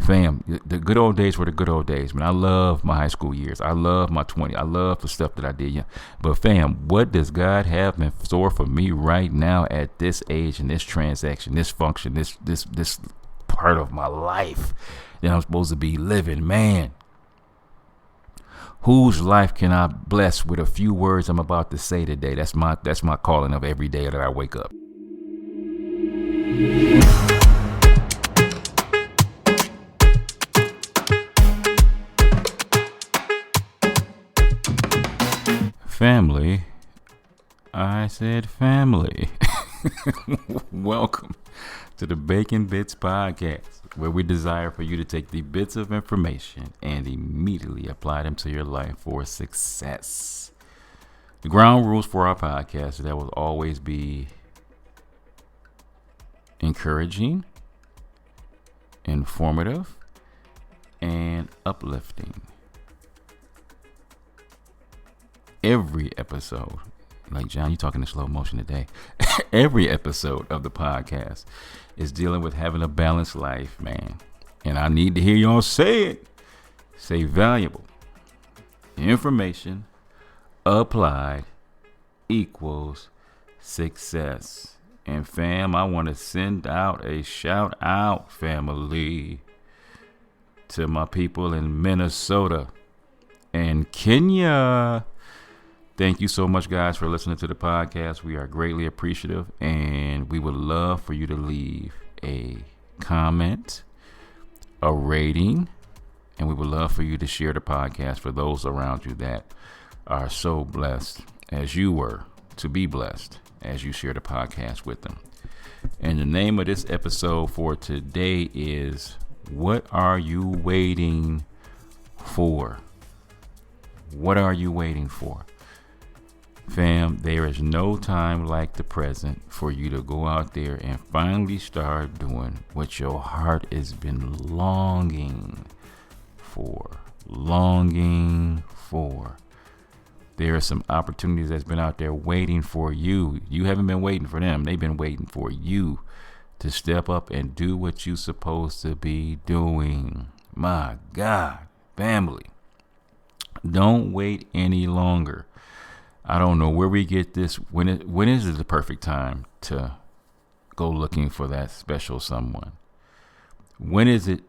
Fam, the good old days were the good old days, man. I love my high school years. I love my 20s. I love the stuff that I did. Yeah. But fam, what does God have in store for me right now at this age and this transaction, this function, this part of my life that I'm supposed to be living, man? Whose life can I bless with a few words I'm about to say today? That's my calling of every day that I wake up. Family. I said family. Welcome to the Bacon Bits Podcast, where we desire for you to take the bits of information and immediately apply them to your life for success. The ground rules for our podcast is that will always be encouraging, informative, and uplifting. Every episode, like John, you talking in slow motion today. Every episode of the podcast is dealing with having a balanced life, man. And I need to hear y'all say it. Say valuable information applied equals success. And fam, I want to send out a shout out, family, to my people in Minnesota and Kenya. Thank you so much, guys, for listening to the podcast. We are greatly appreciative, and we would love for you to leave a comment, a rating, and we would love for you to share the podcast for those around you that are so blessed as you were to be blessed as you share the podcast with them. And the name of this episode for today is, What Are You Waiting For? What are you waiting for? Fam, there is no time like the present for you to go out there and finally start doing what your heart has been longing for. There are some opportunities that's been out there waiting for you. You haven't been waiting for them. They've been waiting for you to step up and do what you're supposed to be doing. My God, family, don't wait any longer. I don't know where we get this. When is it the perfect time to go looking for that special someone? When is it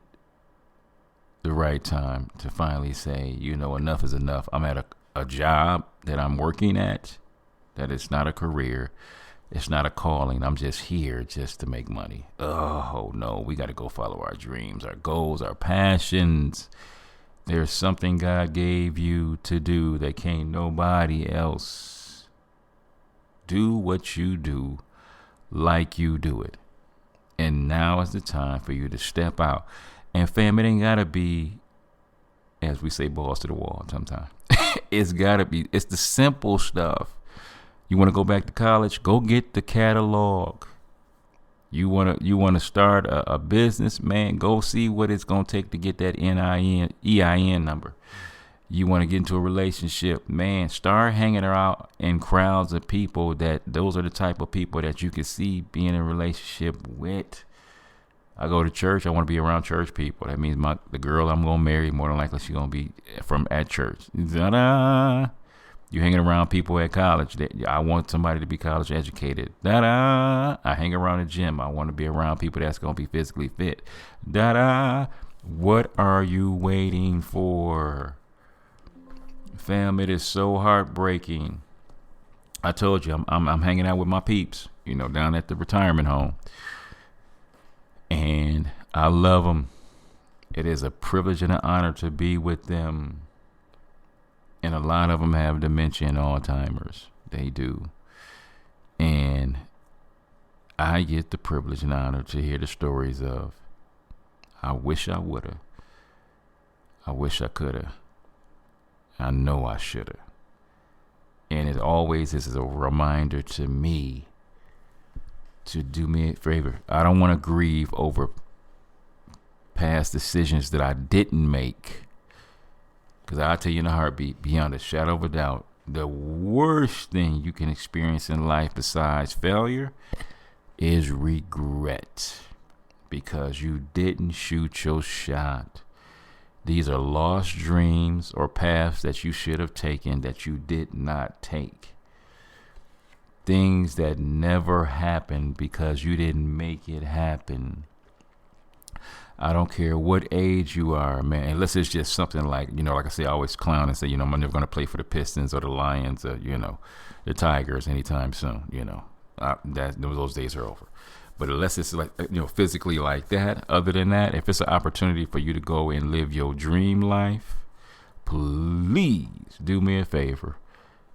the right time to finally say, enough is enough? I'm at a job that I'm working at, that it's not a career. It's not a calling. I'm just here just to make money. Oh, no, we got to go follow our dreams, our goals, our passions. There's something God gave you to do that can't nobody else. Do what you do like you do it. And now is the time for you to step out. And fam, it ain't got to be, as we say, balls to the wall sometimes. It's got to be. It's the simple stuff. You want to go back to college? Go get the catalog. You want to start a business, man, go see what it's going to take to get that EIN number. You want to get into a relationship, man, start hanging out in crowds of people those are the type of people that you can see being in a relationship with. I go to church. I want to be around church people. That means the girl I'm going to marry, more than likely she's going to be from at church. Ta-da! You hanging around people at college. I want somebody to be college educated. Da-da. I hang around a gym. I want to be around people that's going to be physically fit. Da-da. What are you waiting for? Fam, it is so heartbreaking. I told you, I'm hanging out with my peeps, down at the retirement home. And I love them. It is a privilege and an honor to be with them. And a lot of them have dementia and Alzheimer's. They do. And I get the privilege and honor to hear the stories of, I wish I would have. I wish I could have. I know I should have. And it always is a reminder to me to do me a favor. I don't want to grieve over past decisions that I didn't make. Because I'll tell you in a heartbeat, beyond a shadow of a doubt, the worst thing you can experience in life besides failure is regret. because you didn't shoot your shot. These are lost dreams or paths that you should have taken that you did not take. Things that never happened because you didn't make it happen. I don't care what age you are, man. Unless it's just something like, like I say, I always clown and say, I'm never going to play for the Pistons or the Lions or, the Tigers anytime soon. Those days are over. But unless it's like, physically like that, other than that, if it's an opportunity for you to go and live your dream life, please do me a favor.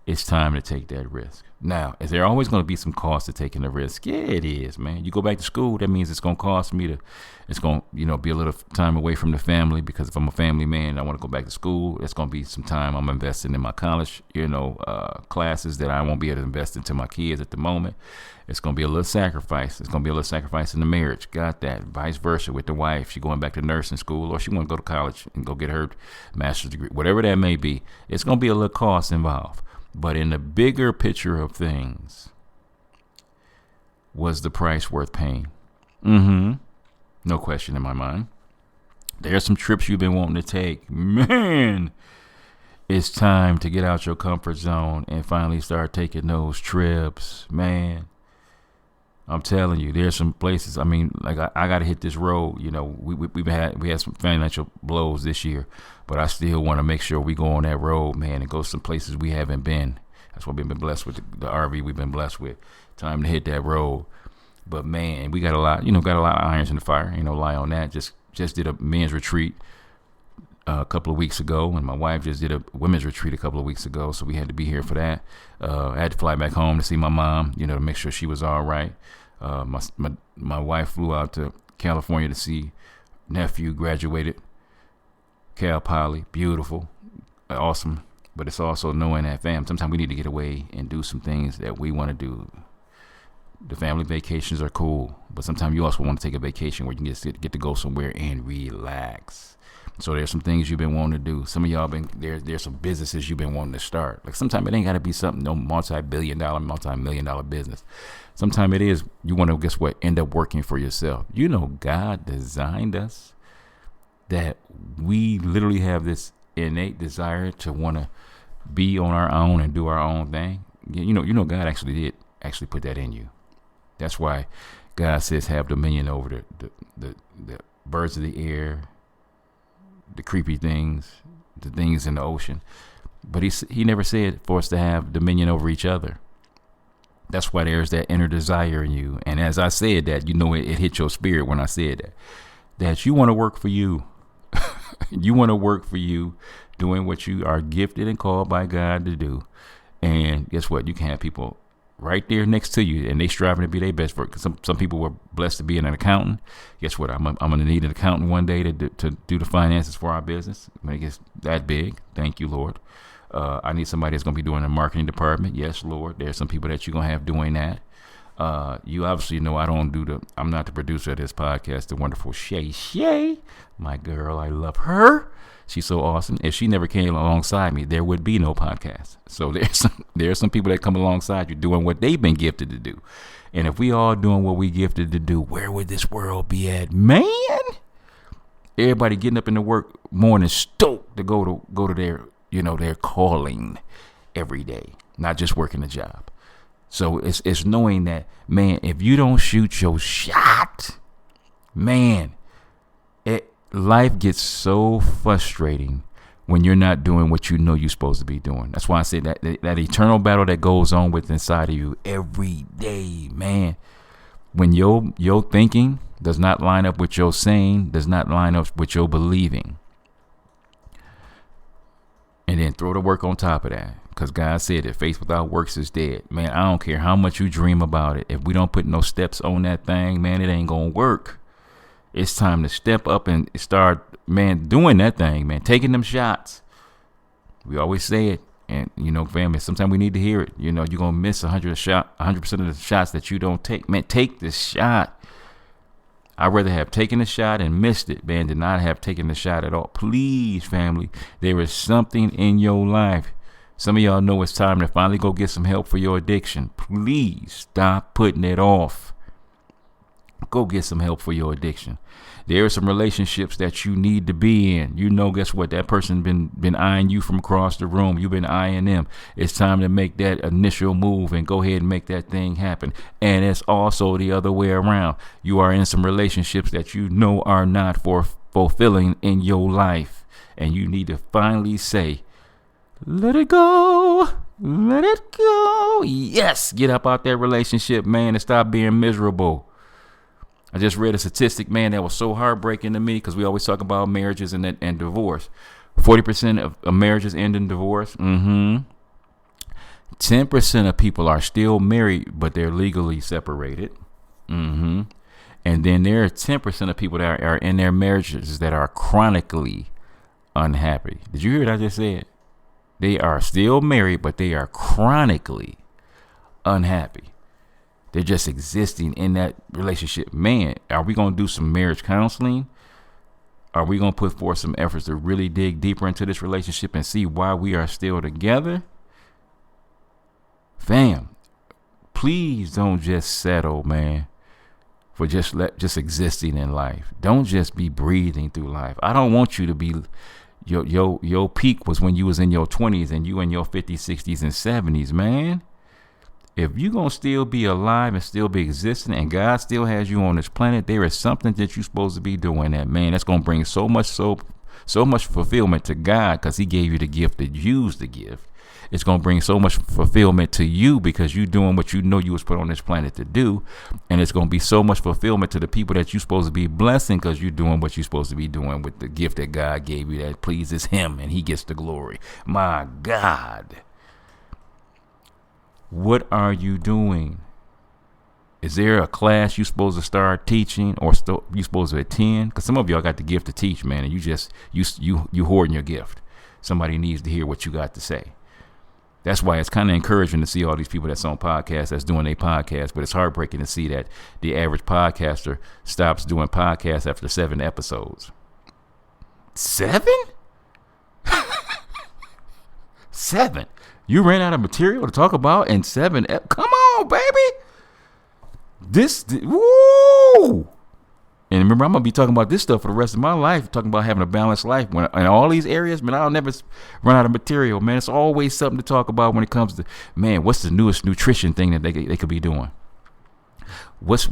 It's time to take that risk. Now, is there always going to be some cost to taking the risk? Yeah, it is, man. You go back to school, that means it's going to cost me it's going to, be a little time away from the family, because if I'm a family man, I want to go back to school. It's going to be some time I'm investing in my college, classes that I won't be able to invest into my kids at the moment. It's going to be a little sacrifice. It's going to be a little sacrifice in the marriage. Got that. Vice versa with the wife. She going back to nursing school, or she want to go to college and go get her master's degree, whatever that may be. It's going to be a little cost involved. But in the bigger picture of things, was the price worth paying? No question in my mind. There's some trips you've been wanting to take. Man, it's time to get out your comfort zone and finally start taking those trips, man. I'm telling you, there's some places. I mean, like I got to hit this road. We had some financial blows this year, but I still want to make sure we go on that road, man, and go some places we haven't been. That's what we've been blessed with, the RV we've been blessed with. Time to hit that road. But man, we got a lot of irons in the fire. Lie on that. Just did a men's retreat a couple of weeks ago, and my wife just did a women's retreat a couple of weeks ago, so we had to be here for that. I had to fly back home to see my mom, to make sure she was all right. My wife flew out to California to see nephew, graduated Cal Poly, beautiful, awesome. But it's also knowing that, fam, sometimes we need to get away and do some things that we want to do. The family vacations are cool, but sometimes you also want to take a vacation where you can get to go somewhere and relax. So there's some things you've been wanting to do. Some of y'all there's some businesses you've been wanting to start. Like sometimes it ain't got to be something, no multi-million dollar business. Sometimes it is, you want to, guess what, end up working for yourself. God designed us that we literally have this innate desire to want to be on our own and do our own thing. God actually put that in you. That's why God says have dominion over the birds of the air, the creepy things, the things in the ocean. But he never said for us to have dominion over each other. That's why there's that inner desire in you. And as I said that, it hit your spirit when I said that you want to work for you. You want to work for you, doing what you are gifted and called by God to do. And guess what? You can have people right there next to you, and they striving to be their best work. Some people were blessed to be an accountant. Guess what? I'm going to need an accountant one day to do the finances for our business when it gets that big. Thank you, Lord. I need somebody that's going to be doing the marketing department. Yes, Lord. There's some people that you're going to have doing that. You obviously know I'm not the producer of this podcast, the wonderful Shay, my girl. I love her. She's so awesome. If she never came alongside me, there would be no podcast. So there's some people that come alongside you doing what they've been gifted to do. And if we all doing what we gifted to do, where would this world be at, man? Everybody getting up in the work morning stoked to go to their calling every day, not just working a job. So it's knowing that, man, if you don't shoot your shot, man, life gets so frustrating when you're not doing what you're supposed to be doing. That's why I say that eternal battle that goes on with inside of you every day, man. When your thinking does not line up with your saying, does not line up with your believing, and then throw the work on top of that. Because God said that faith without works is dead. Man, I don't care how much you dream about it. If we don't put no steps on that thing, man, it ain't going to work. It's time to step up and start, man, doing that thing, man, taking them shots. We always say it. And, family, sometimes we need to hear it. You're going to miss 100% of the shots that you don't take. Man, take the shot. I'd rather have taken the shot and missed it, man, than not have taken the shot at all. Please, family, there is something in your life. Some of y'all know it's time to finally go get some help for your addiction. Please stop putting it off. Go get some help for your addiction. There are some relationships that you need to be in. Guess what? That person been eyeing you from across the room. You've been eyeing them. It's time to make that initial move and go ahead and make that thing happen. And it's also the other way around. You are in some relationships that are not fulfilling in your life. And you need to finally say, let it go. Let it go. Yes. Get up out that relationship, man, and stop being miserable. I just read a statistic, man, that was so heartbreaking to me, because we always talk about marriages and divorce. 40% of marriages end in divorce. 10% of people are still married, but they're legally separated. And then there are 10% of people that are in their marriages that are chronically unhappy. Did you hear what I just said? They are still married, but they are chronically unhappy. They're just existing in that relationship. Man, are we going to do some marriage counseling? Are we going to put forth some efforts to really dig deeper into this relationship and see why we are still together? Fam, please don't just settle, man, for just existing in life. Don't just be breathing through life. I don't want you to be, your peak was when you was in your 20s and you in your 50s, 60s, and 70s, man. If you're going to still be alive and still be existing and God still has you on this planet, there is something that you're supposed to be doing that's going to bring so much fulfillment to God, because he gave you the gift to use the gift. It's going to bring so much fulfillment to you because you're doing what you was put on this planet to do. And it's going to be so much fulfillment to the people that you're supposed to be blessing, because you're doing what you're supposed to be doing with the gift that God gave you that pleases him and he gets the glory. My God. What are you doing? Is there a class you're supposed to start teaching or you supposed to attend? Because some of y'all got the gift to teach, man, and you hoarding your gift. Somebody needs to hear what you got to say. That's why it's kind of encouraging to see all these people that's on podcasts that's doing their podcast, but it's heartbreaking to see that the average podcaster stops doing podcasts after 7 episodes. 7? 7? You ran out of material to talk about in 7. Come on, baby. Woo. And remember, I'm going to be talking about this stuff for the rest of my life, talking about having a balanced life. In all these areas, man, I'll never run out of material, man. It's always something to talk about when it comes to, man, what's the newest nutrition thing that they could be doing? What's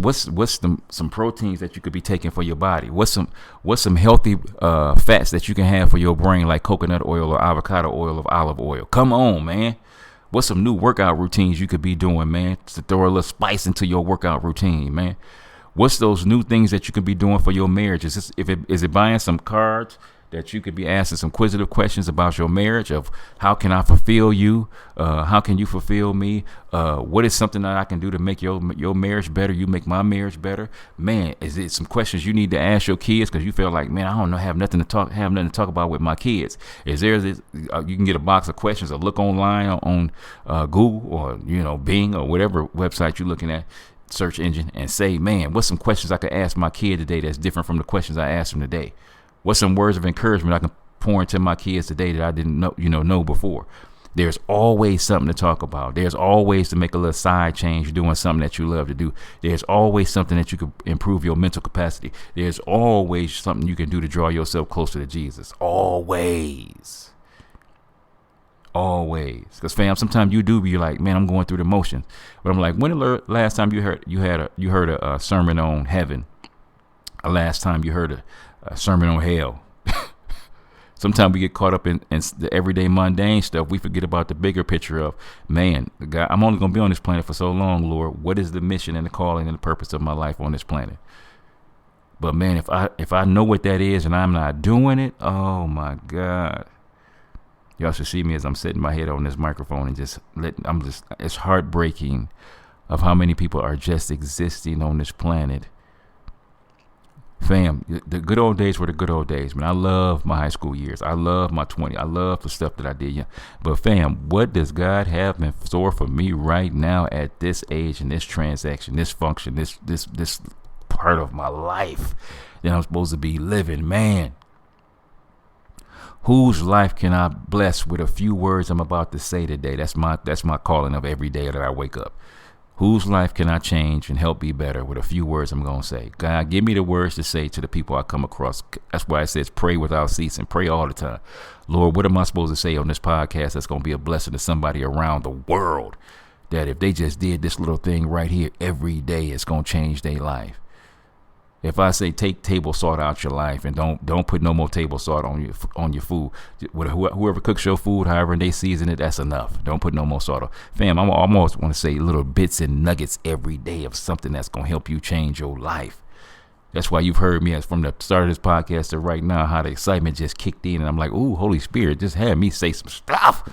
some proteins that you could be taking for your body? What's some healthy fats that you can have for your brain, like coconut oil or avocado oil or olive oil? Come on, man. What's some new workout routines you could be doing, man, to throw a little spice into your workout routine, man? What's those new things that you could be doing for your marriage? Is it buying some cards that you could be asking some inquisitive questions about your marriage, of how can I fulfill you? How can you fulfill me? What is something that I can do to make your marriage better? You make my marriage better. Man, is it some questions you need to ask your kids because you feel like, man, I don't know, have nothing to talk about with my kids? Is there this? You can get a box of questions or look online on Google or Bing or whatever website you're looking at, search engine, and say, man, what's some questions I could ask my kid today that's different from the questions I asked him today? What's some words of encouragement I can pour into my kids today that I didn't know before? There's always something to talk about. There's always to make a little side change doing something that you love to do. There's always something that you could improve your mental capacity. There's always something you can do to draw yourself closer to Jesus. Always. Because fam, sometimes you do be like, man, I'm going through the motions. But I'm like, when the last time you heard a sermon on heaven? Last time you heard a sermon on hell? Sometimes we get caught up in the everyday mundane stuff. We forget about the bigger picture of, man, God, I'm only going to be on this planet for so long, Lord. What is the mission and the calling and the purpose of my life on this planet? But man, if I know what that is and I'm not doing it, oh my God. Y'all should see me as I'm setting my head on this microphone and it's heartbreaking of how many people are just existing on this planet. Fam, the good old days were the good old days, man. I love my high school years. I love my 20s. I love the stuff that I did. Yeah. But fam, what does God have in store for me right now at this age and this transaction, this function, this part of my life that I'm supposed to be living, man? Whose life can I bless with a few words I'm about to say today? That's my calling of every day that I wake up. Whose life can I change and help be better with a few words I'm going to say? God, give me the words to say to the people I come across. That's why it says pray without ceasing. Pray all the time. Lord, what am I supposed to say on this podcast that's going to be a blessing to somebody around the world? That if they just did this little thing right here every day, it's going to change their life. If I say take table salt out your life and don't put no more table salt on your food, whoever cooks your food, however they season it, that's enough. Don't put no more salt on. Fam, I almost want to say little bits and nuggets every day of something that's gonna help you change your life. That's why you've heard me from the start of this podcast to right now, how the excitement just kicked in, and I'm like, ooh, Holy Spirit, just had me say some stuff.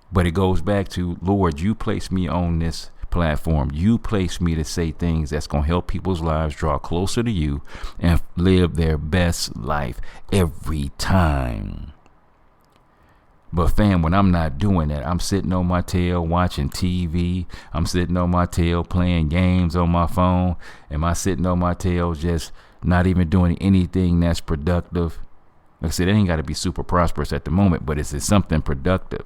But it goes back to, Lord, you placed me on this platform. You placed me to say things that's going to help people's lives draw closer to you and live their best life every time. But fam, when I'm not doing that, I'm sitting on my tail watching TV. I'm sitting on my tail playing games on my phone. Am I sitting on my tail just not even doing anything that's productive? Like I said, it ain't got to be super prosperous at the moment, but it's something productive.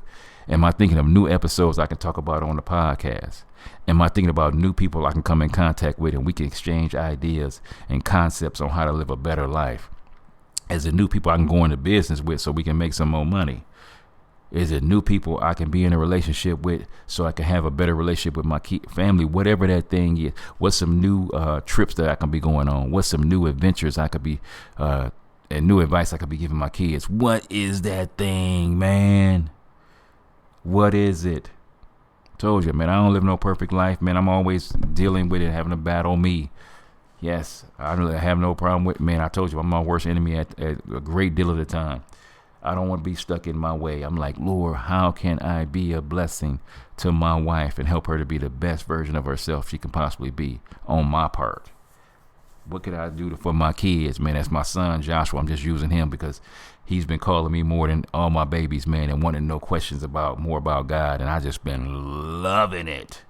Am I thinking of new episodes I can talk about on the podcast? Am I thinking about new people I can come in contact with and we can exchange ideas and concepts on how to live a better life? Is it new people I can go into business with so we can make some more money? Is it new people I can be in a relationship with so I can have a better relationship with my family? Whatever that thing is. What's some new trips that I can be going on? What's some new adventures I could be and new advice I could be giving my kids? What is that thing, man? What is it? Told you, man, I don't live no perfect life, man. I'm always dealing with it, having to battle me. Yes, I have no problem with, man, I told you, I'm my worst enemy at a great deal of the time. I don't want to be stuck in my way. I'm like, Lord, how can I be a blessing to my wife and help her to be the best version of herself she can possibly be on my part? What could I do for my kids, man? That's my son, Joshua. I'm just using him because he's been calling me more than all my babies, man, and wanting no questions more about God. And I just been loving it.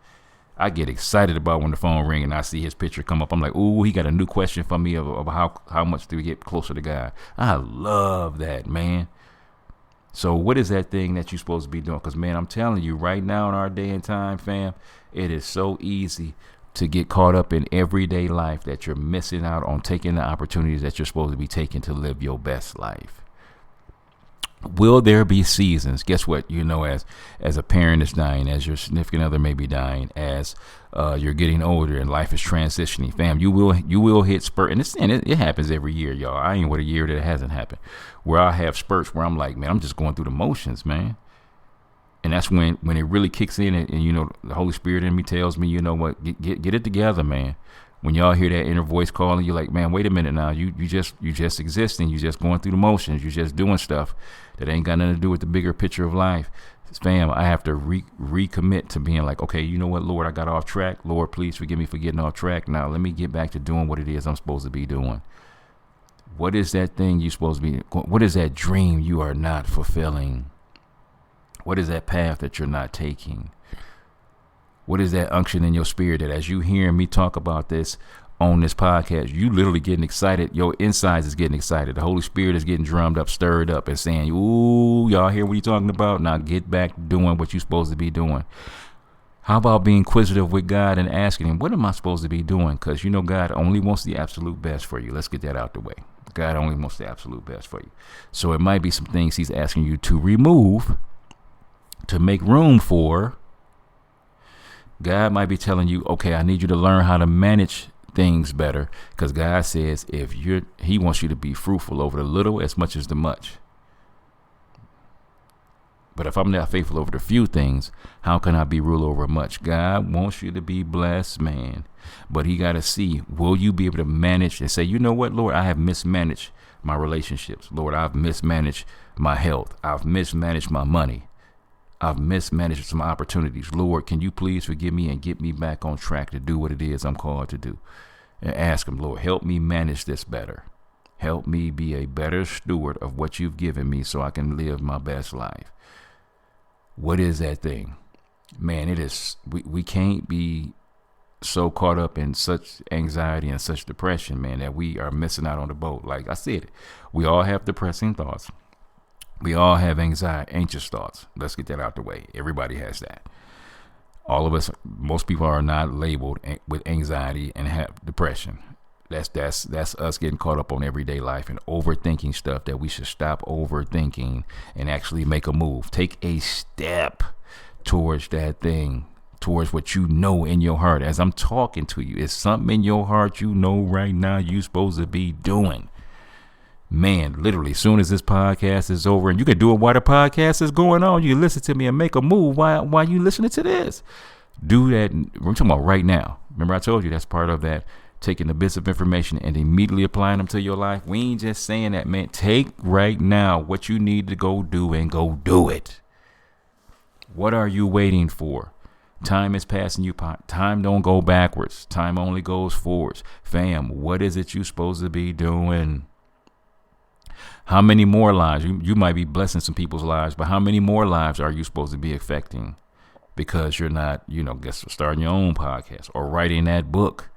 I get excited about when the phone ring and I see his picture come up. I'm like, ooh, he got a new question for me of how much do we get closer to God? I love that, man. So what is that thing that you're supposed to be doing? Because, man, I'm telling you right now in our day and time, fam, it is so easy to get caught up in everyday life that you're missing out on taking the opportunities that you're supposed to be taking to live your best life. Will there be seasons? Guess what? You know, as a parent is dying, as your significant other may be dying, as you're getting older and life is transitioning, fam, you will hit spurt, and it happens every year, y'all. I ain't with a year that it hasn't happened, where I have spurts where I'm like, man, I'm just going through the motions, man. And that's when it really kicks in, and you know, the Holy Spirit in me tells me, you know what, get it together, man. When y'all hear that inner voice calling, you're like, man, wait a minute now. You just existing. You just going through the motions. You just doing stuff that ain't got nothing to do with the bigger picture of life. Fam, I have to recommit to being like, okay, you know what, Lord, I got off track. Lord, please forgive me for getting off track. Now let me get back to doing what it is I'm supposed to be doing. What is that thing you're supposed to be? What is that dream you are not fulfilling? What is that path that you're not taking? What is that unction in your spirit that as you hear me talk about this on this podcast, you literally getting excited. Your insides is getting excited. The Holy Spirit is getting drummed up, stirred up, and saying, ooh, y'all hear what he's talking about? Now get back doing what you're supposed to be doing. How about being inquisitive with God and asking him, what am I supposed to be doing? Because you know God only wants the absolute best for you. Let's get that out the way. God only wants the absolute best for you. So it might be some things he's asking you to remove to make room for. God might be telling you, okay, I need you to learn how to manage things better, because God says he wants you to be fruitful over the little as much as the much. But if I'm not faithful over the few things, how can I be rule over much? God wants you to be blessed, man. But he got to see, will you be able to manage and say, you know what, Lord, I have mismanaged my relationships. Lord, I've mismanaged my health. I've mismanaged my money. I've mismanaged some opportunities. Lord, can you please forgive me and get me back on track to do what it is I'm called to do? And ask him, Lord, help me manage this better. Help me be a better steward of what you've given me so I can live my best life. What is that thing? Man, it is, we can't be so caught up in such anxiety and such depression, man, that we are missing out on the boat. Like I said, we all have depressing thoughts. We all have anxious thoughts. Let's get that out the way. Everybody has that. All of us, most people are not labeled with anxiety and have depression. That's us getting caught up on everyday life and overthinking stuff that we should stop overthinking and actually make a move. Take a step towards that thing, towards what you know in your heart. As I'm talking to you, it's something in your heart you know right now you're supposed to be doing. Man, literally, as soon as this podcast is over, and you can do it while the podcast is going on, you listen to me and make a move while you listening to this. Do that. We're talking about right now. Remember I told you that's part of that, taking the bits of information and immediately applying them to your life. We ain't just saying that, man. Take right now what you need to go do and go do it. What are you waiting for? Time is passing you. Time don't go backwards. Time only goes forwards. Fam, what is it you supposed to be doing? How many more lives? You might be blessing some people's lives, but how many more lives are you supposed to be affecting? Because you're not, starting your own podcast or writing that book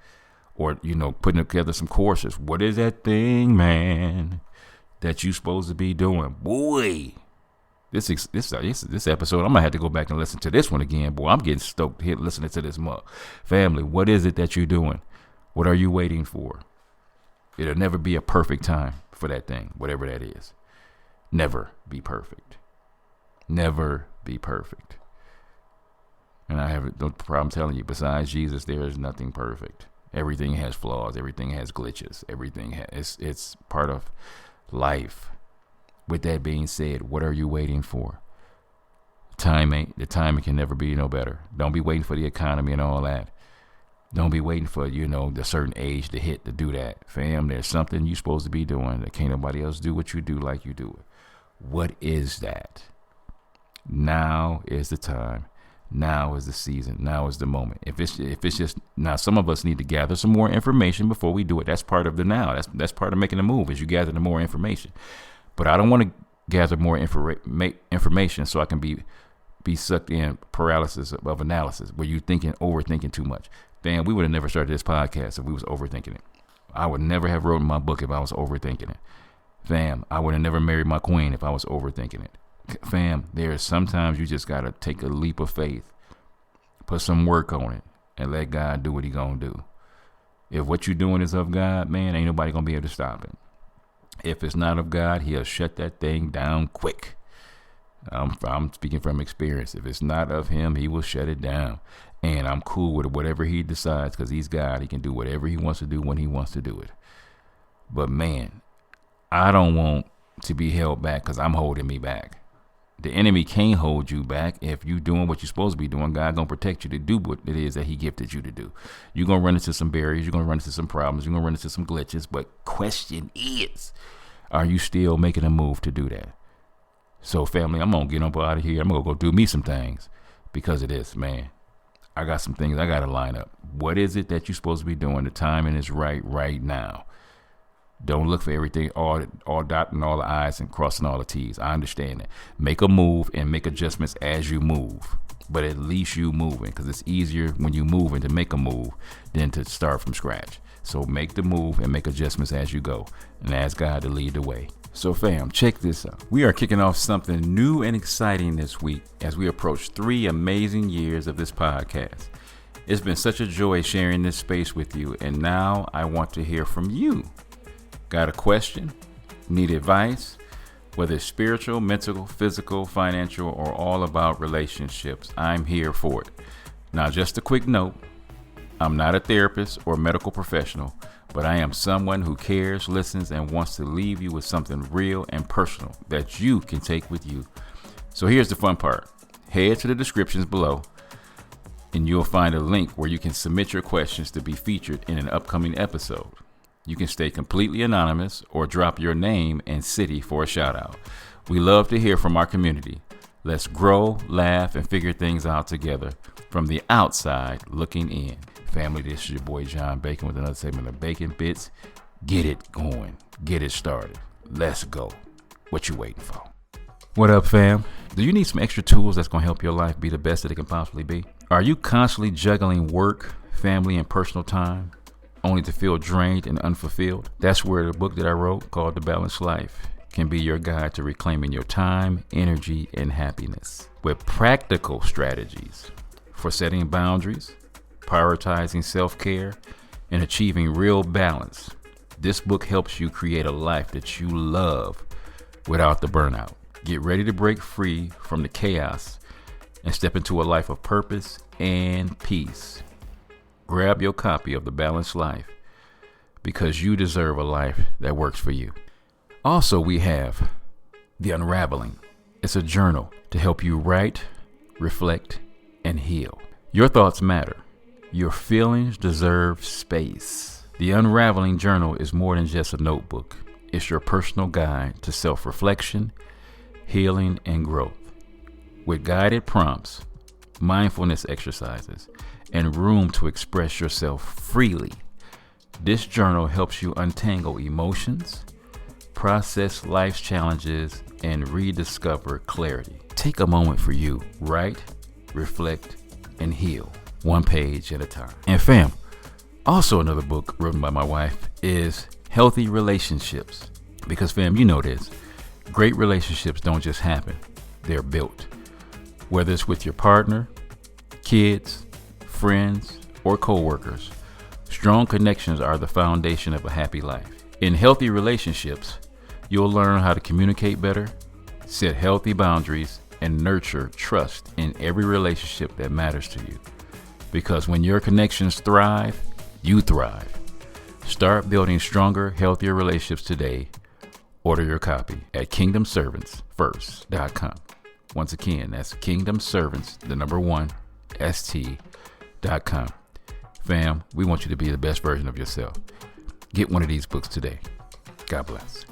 or, putting together some courses. What is that thing, man, that you supposed to be doing? Boy, this episode, I'm going to have to go back and listen to this one again. Boy, I'm getting stoked here listening to this mug. Family, what is it that you're doing? What are you waiting for? It'll never be a perfect time for that thing, whatever that is. Never be perfect. Never be perfect. And I have no problem telling you, besides Jesus, there is nothing perfect. Everything has flaws. Everything has glitches. It's part of life. With that being said, what are you waiting for? The timing can never be no better. Don't be waiting for the economy and all that. Don't be waiting for, the certain age to hit to do that. Fam, there's something you're supposed to be doing that can't nobody else do what you do like you do it. What is that? Now is the time. Now is the season. Now is the moment. If it's just now, some of us need to gather some more information before we do it. That's part of the now. That's part of making a move, is you gather the more information. But I don't want to gather more information so I can be sucked in paralysis of analysis, where you overthinking too much. Damn, we would have never started this podcast if we was overthinking it. I would never have written my book if I was overthinking it. Fam, I would have never married my queen if I was overthinking it. Fam, there's sometimes you just got to take a leap of faith, put some work on it, and let God do what he gonna do. If what you're doing is of God, man, ain't nobody gonna be able to stop it. If it's not of God, he'll shut that thing down quick. I'm speaking from experience. If it's not of him, he will shut it down. And I'm cool with whatever he decides, because he's God. He can do whatever he wants to do when he wants to do it. But man, I don't want to be held back because I'm holding me back. The enemy can't hold you back. If you doing what you're supposed to be doing, God gonna protect you to do what it is that he gifted you to do. You're gonna run into some barriers. You're gonna run into some problems. You're gonna run into some glitches. But question is, are you still making a move to do that? So family, I'm gonna get up out of here. I'm gonna go do me some things because of this, man. I got some things I gotta line up. What is it that you're supposed to be doing? The timing is right now. Don't look for everything, all dotting all the I's and crossing all the T's. I understand that. Make a move and make adjustments as you move. But at least you moving, because it's easier when you moving to make a move than to start from scratch. So make the move and make adjustments as you go, and ask God to lead the way. So fam, check this out. We are kicking off something new and exciting this week as we approach 3 amazing years of this podcast. It's been such a joy sharing this space with you, and now I want to hear from you. Got a question? Need advice? Whether it's spiritual, mental, physical, financial, or all about relationships, I'm here for it. Now, just a quick note. I'm not a therapist or medical professional, but I am someone who cares, listens, and wants to leave you with something real and personal that you can take with you. So here's the fun part. Head to the descriptions below, and you'll find a link where you can submit your questions to be featured in an upcoming episode. You can stay completely anonymous or drop your name and city for a shout out. We love to hear from our community. Let's grow, laugh, and figure things out together from the outside looking in. Family, this is your boy John Bacon with another segment of Bacon Bits. Get it going. Get it started. Let's go. What you waiting for? What up, fam? Do you need some extra tools that's going to help your life be the best that it can possibly be? Are you constantly juggling work, family, and personal time, only to feel drained and unfulfilled? That's where the book that I wrote called The Balanced Life can be your guide to reclaiming your time, energy, and happiness with practical strategies for setting boundaries, prioritizing self-care, and achieving real balance. This book helps you create a life that you love without the burnout. Get ready to break free from the chaos and step into a life of purpose and peace. Grab your copy of The Balanced Life because you deserve a life that works for you. Also, we have The Unraveling. It's a journal to help you write, reflect, and heal. Your thoughts matter. Your feelings deserve space. The Unraveling Journal is more than just a notebook. It's your personal guide to self-reflection, healing, and growth. With guided prompts, mindfulness exercises, and room to express yourself freely, this journal helps you untangle emotions, process life's challenges, and rediscover clarity. Take a moment for you. Write, reflect, and heal, one page at a time. And fam, also another book written by my wife is Healthy Relationships. Because fam, you know this, great relationships don't just happen, they're built. Whether it's with your partner, kids, friends, or co-workers, strong connections are the foundation of a happy life. In healthy relationships, you'll learn how to communicate better, set healthy boundaries, and nurture trust in every relationship that matters to you. Because when your connections thrive, you thrive. Start building stronger, healthier relationships today. Order your copy at kingdomservantsfirst.com. Once again, that's kingdomservants1st.com. Fam, we want you to be the best version of yourself. Get one of these books today. God bless.